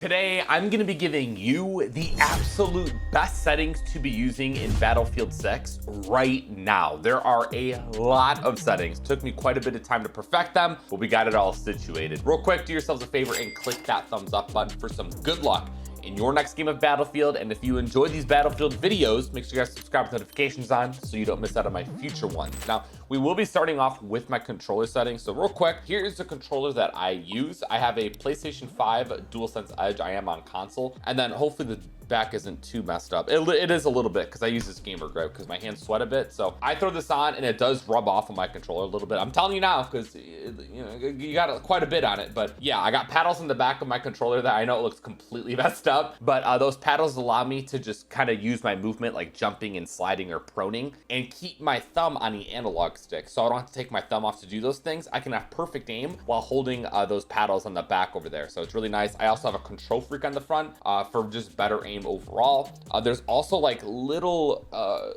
Today, I'm gonna be giving you the absolute best settings to be using in Battlefield 6 right now. There are a lot of settings. Took me quite a bit of time to perfect them, but we got it all situated. Real quick, do yourselves a favor and click that thumbs up button for some good luck in your next game of Battlefield. And if you enjoy these Battlefield videos, make sure you guys subscribe with notifications on so you don't miss out on my future ones. Now, we will be starting off with my controller settings. So real quick, here's the controller that I use. I have a PlayStation 5 DualSense Edge. I am on console. And then hopefully the back isn't too messed up. It is a little bit because I use this gamer grip because my hands sweat a bit. So I throw this on and it does rub off on my controller a little bit. I'm telling you now because you got quite a bit on it. But yeah, I got paddles in the back of my controller that I know it looks completely messed up. But those paddles allow me to just kind of use my movement like jumping and sliding or proning and keep my thumb on the analog stick. So I don't have to take my thumb off to do those things. I can have perfect aim while holding those paddles on the back over there. So it's really nice. I also have a control freak on the front for just better aim overall. There's also like little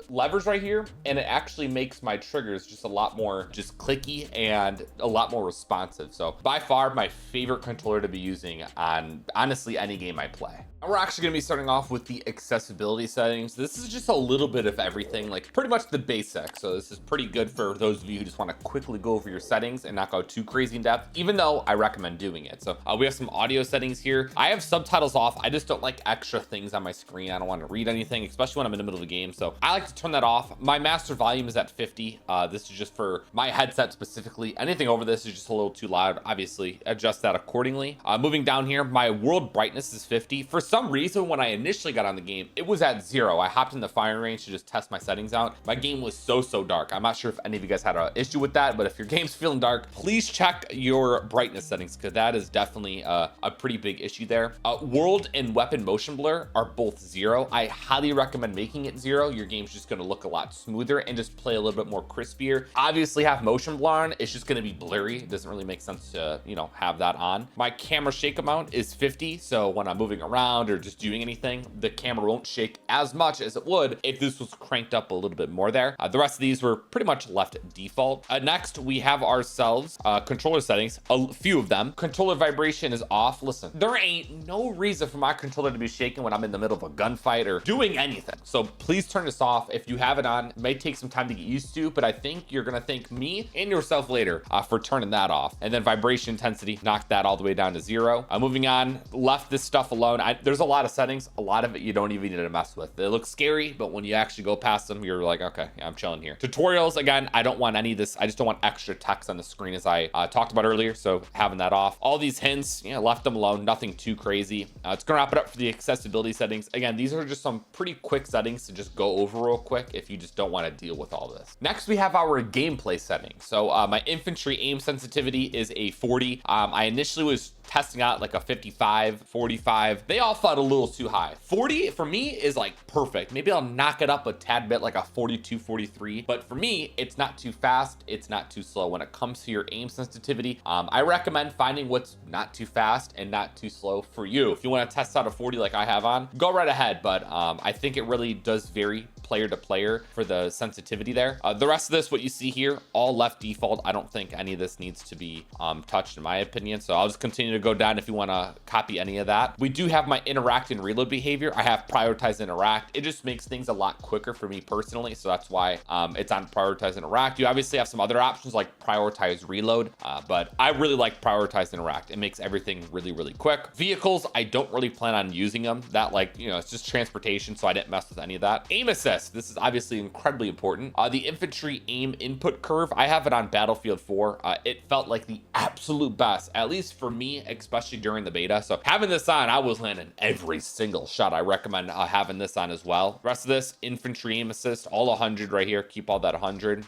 levers right here, and it actually makes my triggers just a lot more just clicky and a lot more responsive. So by far my favorite controller to be using on honestly any game I play. And we're actually gonna be starting off with the accessibility settings. This is just a little bit of everything, like pretty much the basics. So this is pretty good for those of you who just want to quickly go over your settings and not go too crazy in depth, even though I recommend doing it. So we have some audio settings here. I have subtitles off. I just don't like extra things on my screen. I don't want to read anything, especially when I'm in the middle of a game. So I like to turn that off. My master volume is at 50. This is just for my headset specifically. Anything over this is just a little too loud. Obviously, adjust that accordingly. Moving down here, my world brightness is 50. For some reason, when I initially got on the game, it was at 0. I hopped in the firing range to just test my settings out. My game was so dark. I'm not sure if any of you guys had an issue with that, but if your game's feeling dark, please check your brightness settings because that is definitely a pretty big issue there. World and weapon motion blur are both 0. I highly recommend making it 0. Your game's just going to look a lot smoother and just play a little bit more crispier. Obviously, have motion blur on, it's just going to be blurry. It doesn't really make sense to have that on. My camera shake amount is 50, so when I'm moving around or just doing anything, the camera won't shake as much as it would if this was cranked up a little bit more there. The rest of these were pretty much left default. Next, we have ourselves controller settings, a few of them. Controller vibration is off. Listen, there ain't no reason for my controller to be shaking when I'm in the middle of a gunfight or doing anything. So please turn this off. If you have it on, it may take some time to get used to, but I think you're gonna thank me and yourself later for turning that off. And then vibration intensity, knock that all the way down to 0. Moving on, left this stuff alone. There's a lot of settings. A lot of it you don't even need to mess with. They look scary, but when you actually go past them, you're like, okay, yeah, I'm chilling here. Tutorials, again, I don't want any of this. I just don't want extra text on the screen as I talked about earlier. So having that off. All these hints, left them alone. Nothing too crazy. It's gonna wrap it up for the accessibility settings. Again, these are just some pretty quick settings to just go over real quick if you just don't want to deal with all this. Next, we have our gameplay settings. So my infantry aim sensitivity is a 40. I initially was testing out like a 55, 45. They all felt a little too high. 40 for me is like perfect. Maybe I'll knock it up a tad bit, like a 42, 43. But for me, it's not too fast. It's not too slow. When it comes to your aim sensitivity, I recommend finding what's not too fast and not too slow for you. If you want to test out a 40 like I have on, go right ahead. But I think it really does vary player to player for the sensitivity there. The rest of this, what you see here, all left default. I don't think any of this needs to be touched in my opinion. So I'll just continue to go down if you want to copy any of that. We do have my interact and reload behavior. I have prioritize interact. It just makes things a lot quicker for me personally. So that's why it's on prioritize interact. You obviously have some other options like prioritize reload, but I really like prioritize interact. It makes everything really quick. Vehicles, I don't really plan on using them. That it's just transportation. So I didn't mess with any of that. Aim assist. This is obviously incredibly important. The infantry aim input curve, I have it on Battlefield 4. It felt like the absolute best, at least for me, especially during the beta. So having this on, I was landing every single shot. I recommend having this on as well. The rest of this, infantry aim assist, all 100 right here. Keep all that 100.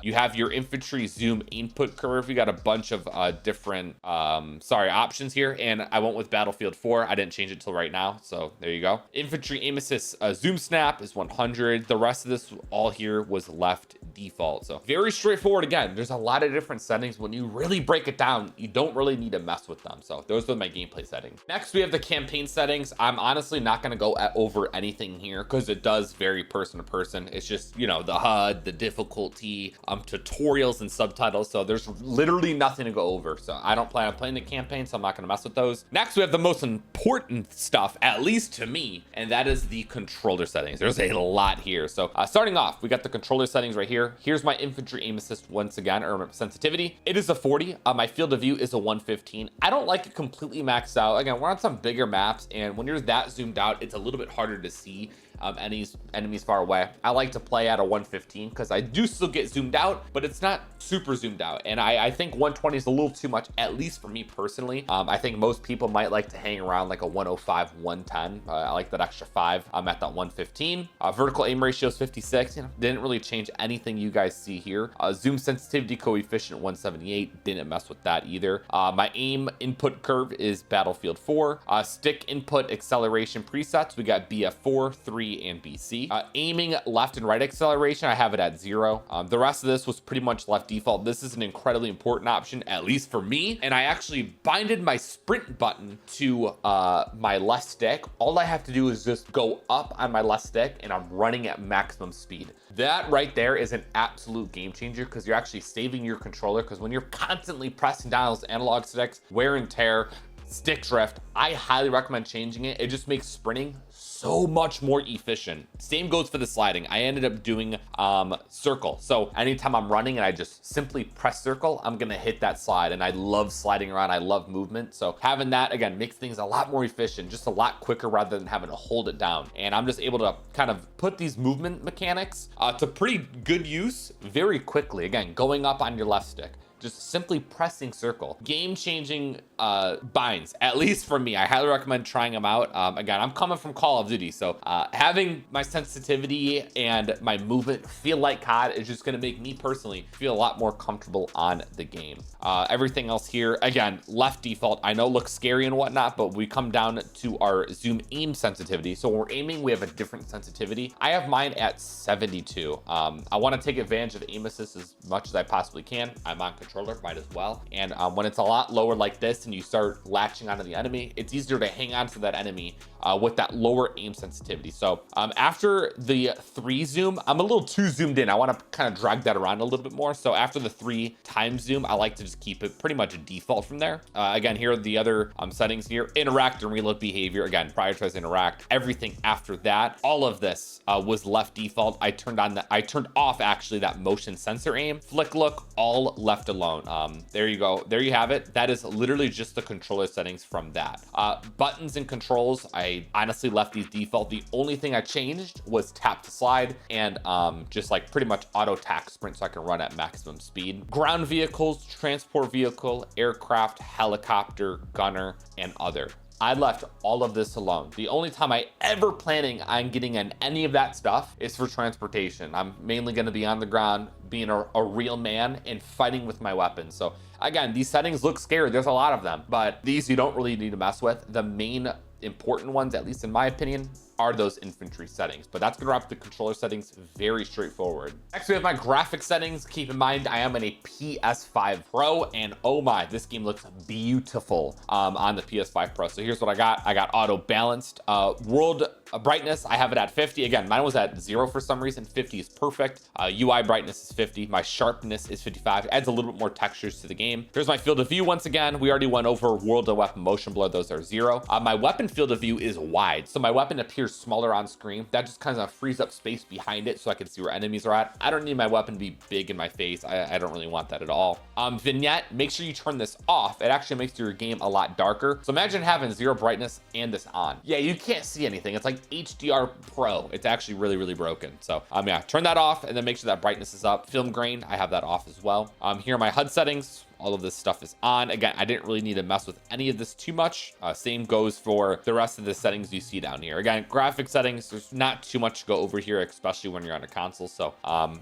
You have your infantry zoom input curve. You got a bunch of different options here, and I went with Battlefield 4. I didn't change it till right now, so there you go. Infantry aim assist zoom snap is 100. 100. The rest of this all here was left default. So very straightforward. Again, there's a lot of different settings. When you really break it down, you don't really need to mess with them. So those are my gameplay settings. Next, we have the campaign settings. I'm honestly not going to go over anything here because it does vary person to person. It's just, you know, the HUD, the difficulty, tutorials and subtitles. So there's literally nothing to go over. So I don't plan on playing the campaign, so I'm not going to mess with those. Next, we have the most important stuff, at least to me, and that is the controller settings. There's a lot here. So starting off, we got the controller settings right here. Here's my infantry aim assist once again, or sensitivity. It is a 40. My field of view is a 115. I don't like it completely maxed out. Again, we're on some bigger maps, and when you're that zoomed out, it's a little bit harder to see enemies far away. I like to play at a 115 because I do still get zoomed out, but it's not super zoomed out. And I think 120 is a little too much, at least for me personally. I think most people might like to hang around like a 105, 110. I like that extra 5. I'm at that 115. Vertical aim ratio is 56. You know, didn't really change anything you guys see here. Zoom sensitivity coefficient 178. Didn't mess with that either. My aim input curve is Battlefield 4. Stick input acceleration presets. We got BF4, 3, and BC. Aiming left and right acceleration, I have it at 0. The rest of this was pretty much left default. This is an incredibly important option, at least for me. And I actually binded my sprint button to my left stick. All I have to do is just go up on my left stick and I'm running at maximum speed. That right there is an absolute game changer because you're actually saving your controller, because when you're constantly pressing down those analog sticks, wear and tear, stick drift, I highly recommend changing it. It just makes sprinting so much more efficient. Same goes for the sliding. I ended up doing circle. So anytime I'm running and I just simply press circle, I'm gonna hit that slide. And I love sliding around. I love movement. So having that, again, makes things a lot more efficient, just a lot quicker rather than having to hold it down. And I'm just able to kind of put these movement mechanics to pretty good use very quickly. Again, going up on your left stick, just simply pressing circle. Game-changing binds, at least for me. I highly recommend trying them out. Again, I'm coming from Call of Duty, so having my sensitivity and my movement feel like COD is just gonna make me personally feel a lot more comfortable on the game. Everything else here, again, left default. I know looks scary and whatnot, but we come down to our zoom aim sensitivity. So when we're aiming, we have a different sensitivity. I have mine at 72. I wanna take advantage of aim assist as much as I possibly can. I'm on controller, might as well. And when it's a lot lower like this and you start latching onto the enemy, it's easier to hang on to that enemy with that lower aim sensitivity. So after the 3 zoom, I'm a little too zoomed in. I want to kind of drag that around a little bit more. So after the 3 times zoom, I like to just keep it pretty much a default from there. Again, here are the other settings here. Interact and reload behavior. Again, prioritize interact. Everything after that, all of this was left default. I turned off actually that motion sensor aim. Flick look, all left alone. There you go. There you have it. That is literally just the controller settings from that. Buttons and controls, I honestly left these default. The only thing I changed was tap to slide and just like pretty much auto tack sprint so I can run at maximum speed. Ground vehicles, transport vehicle, aircraft, helicopter, gunner, and other. I left all of this alone. The only time I ever planning on getting in any of that stuff is for transportation. I'm mainly gonna be on the ground, being a real man and fighting with my weapons. So again, these settings look scary. There's a lot of them, but these you don't really need to mess with. The main important ones, at least in my opinion, are those infantry settings. But that's gonna wrap the controller settings. Very straightforward. Next, we have my graphic settings. Keep in mind, I am in a PS5 Pro, and oh my, this game looks beautiful on the PS5 Pro. So here's what I got. I got auto balanced. World brightness, I have it at 50. Again, mine was at 0 for some reason. 50 is perfect. UI brightness is 50. My sharpness is 55. It adds a little bit more textures to the game. Here's my field of view once again. We already went over world and weapon motion blur. Those are 0. My weapon field of view is wide. So my weapon appears smaller on screen. That just kind of frees up space behind it so I can see where enemies are at. I don't need my weapon to be big in my face. I don't really want that at all. Vignette, make sure you turn this off. It actually makes your game a lot darker. So imagine having 0 brightness and this on. Yeah, you can't see anything. It's like HDR Pro. It's actually really, really broken. So yeah, turn that off and then make sure that brightness is up. Film grain, I have that off as well. Here are my HUD settings. all of this stuff is on. Again, I didn't really need to mess with any of this too much. Same goes for the rest of the settings you see down here. Again, graphic settings, there's not too much to go over here, especially when you're on a console. So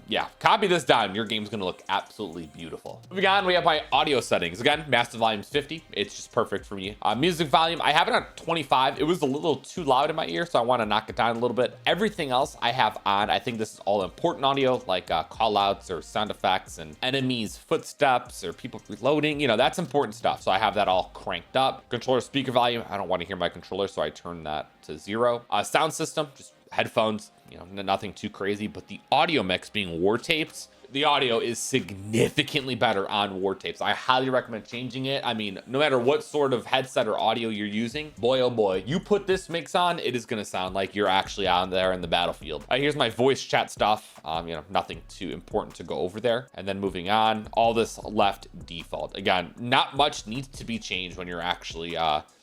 yeah, copy this down. Your game's gonna look absolutely beautiful. Moving on, we have my audio settings. Again, master volume is 50. It's just perfect for me. Music volume, I have it on 25. It was a little too loud in my ear, so I want to knock it down a little bit. Everything else I have on. I think this is all important audio, like call outs or sound effects and enemies footsteps or people reloading. You know, that's important stuff, so I have that all cranked up. Controller speaker volume, I don't want to hear my controller, so I turn that to 0. Sound system, just headphones, you know, nothing too crazy. But the audio mix being war tapes, the audio is significantly better on war tapes. I highly recommend changing it. I mean, no matter what sort of headset or audio you're using, boy, oh boy, you put this mix on, it is gonna sound like you're actually out there in the battlefield. Here's my voice chat stuff. You know, nothing too important to go over there. And then moving on, all this left default. Again, not much needs to be changed when you're actually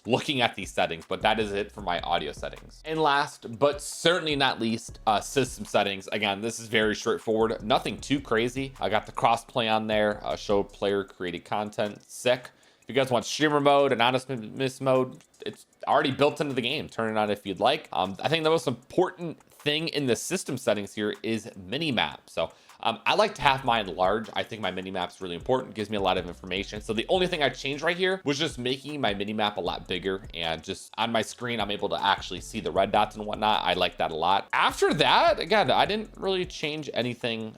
looking at these settings, but that is it for my audio settings. And last, but certainly not least, system settings. Again, this is very straightforward, nothing too crazy. I got the crossplay on there, show player created content, sick. If you guys want streamer mode, anonymous mode, it's already built into the game. Turn it on if you'd like. I think the most important thing in the system settings here is mini map. So I like to have mine large. I think my mini map's really important. It gives me a lot of information. So the only thing I changed right here was just making my mini map a lot bigger, and just on my screen, I'm able to actually see the red dots and whatnot. I like that a lot. After that, again, I didn't really change anything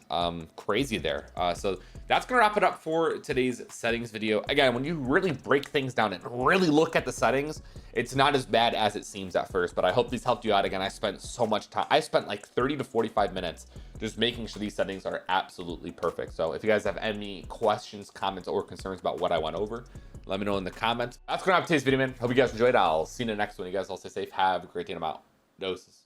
crazy there. So that's gonna wrap it up for today's settings video. Again, when you really break things down and really look at the settings, it's not as bad as it seems at first, but I hope these helped you out. Again, I spent so much time. I spent like 30 to 45 minutes just making sure these settings are absolutely perfect. So if you guys have any questions, comments, or concerns about what I went over, let me know in the comments. That's gonna wrap today's video, man. Hope you guys enjoyed. I'll see you in the next one. You guys all stay safe. Have a great day, and I'm out. Doses.